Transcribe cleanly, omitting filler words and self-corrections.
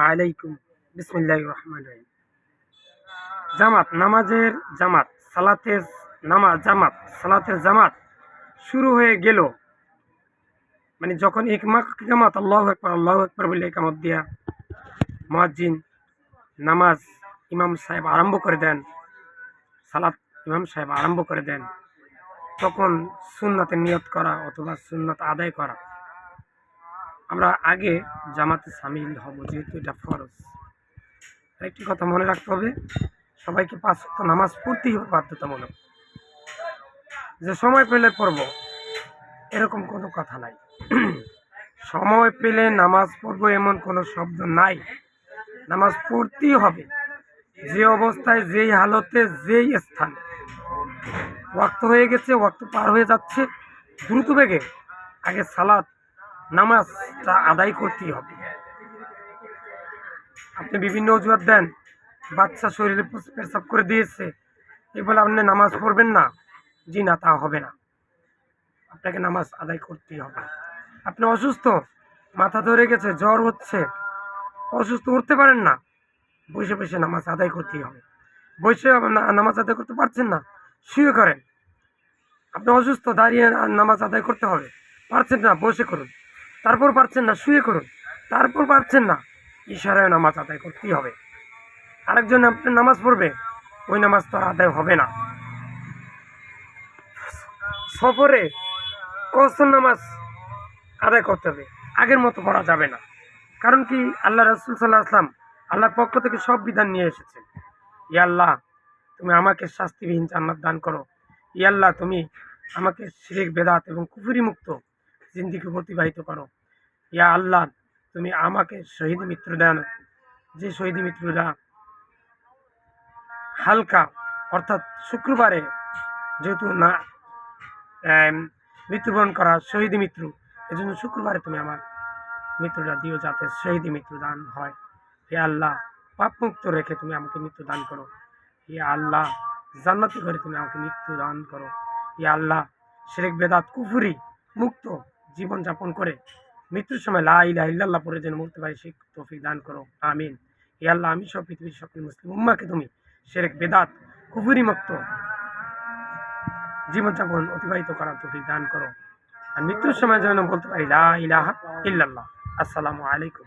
আলাইকুম। বিসমিল্লাহির রহমানির রহিম। জামাত, নামাজের জামাত, সালাতের সালাতের জামাত শুরু হয়ে গেল। মানে যখন ইকামত আল্লাহু আকবার বলে ইকামত দিয়া মুয়াজ্জিন নামাজ ইমাম সাহেব আরম্ভ করে দেন, সালাত ইমাম সাহেব আরম্ভ করে দেন, তখন সুন্নতে নিয়ত করা অথবা সুন্নত আদায় করা। আমরা আগে জামাতে সামিল হব, যেহেতু এটা ফরজ। একটি কথা মনে রাখতে হবে, সবাইকে 5 ওয়াক্ত নামাজ পড়তেই হবে বাধ্যতামূলক। যে সময় পেলে পড়ব এরকম কোনো কথা নাই। সময় পেলে নামাজ পড়ব এমন কোনো শব্দ নাই। নামাজ পড়তেই হবে, যে অবস্থায়, যেই হালতে, যেই স্থানে। ওয়াক্ত হয়ে গেছে, ওয়াক্ত পার হয়ে যাচ্ছে, দ্রুত বেগে আগে সালাত নামাজটা আদায় করতেই হবে। আপনি বিভিন্ন অজুহাত দেন, বাচ্চা শরীরে পেশাব করে দিয়েছে, এই বলে আপনি নামাজ পড়বেন না। জি না, তা হবে না। আপনাকে নামাজ আদায় করতেই হবে। আপনি অসুস্থ, মাথা ধরে গেছে, জ্বর হচ্ছে, অসুস্থ, উঠতে পারেন না, বসে বসে নামাজ আদায় করতেই হবে। বসে নামাজ আদায় করতে পারছেন না, শুয়ে করেন। আপনি অসুস্থ, দাঁড়িয়ে নামাজ আদায় করতে হবে, পারছেন না, বসে করুন। তারপর পারছেন না, শুয়ে করুন। তারপর পারছেন না, ইশারায় নামাজ আদায় করতেই হবে। আরেকজন আপনি নামাজ পড়বে, ওই নামাজ তো আর আদায় হবে না। সফরে কসর নামাজ আদায় করতে হবে, আগের মতো পড়া যাবে না। কারণ কি, আল্লাহ রাসূল সাল্লাল্লাহু আলাইহি ওয়াসাল্লাম আল্লাহর পক্ষ থেকে সব বিধান নিয়ে এসেছেন। ইয়া আল্লাহ, তুমি আমাকে শাস্তিবিহীন জান্নাত দান করো। ইয়া আল্লাহ, তুমি আমাকে শিরক, বেদাত এবং কুফরি মুক্ত জিন্দেগি অতিবাহিত করো। ইয়া আল্লাহ, তুমি আমাকে শহীদ মৃত্যু দেন, যে শহীদ মৃত্যুরা হালকা, অর্থাৎ শুক্রবারে যেহেতু না মৃত্যুবরণ করা শহীদ মৃত্যু, এজন্য শুক্রবারে তুমি আমার মৃত্যুটা দিও, যাতে শহীদ মৃত্যু দান হয়। হে আল্লাহ, পাপ মুক্ত রেখে তুমি আমাকে মৃত্যু দান করো। হে আল্লাহ, জান্নাতি করে তুমি আমাকে মৃত্যু দান করো। হে আল্লাহ, শিরক, বেদাত, কুফরি মুক্ত জীবন যাপন করে মৃত্যুর সময় লা ইলাহা ইল্লাল্লাহ পড়ে যেন মরতে পারি, সেই তৌফিক দান করো, আমিন। হে আল্লাহ, আমি সব পৃথিবীর সকল মুসলিম উম্মাহকে তুমি শিরক, বেদাত, কুফরি মুক্ত জীবনযাপন অতিবাহিত করার তৌফিক দান করো। আর মৃত্যুর সময় যেন বলতে পারি লা ইলাহা ইল্লাল্লাহ। আসসালামু আলাইকুম।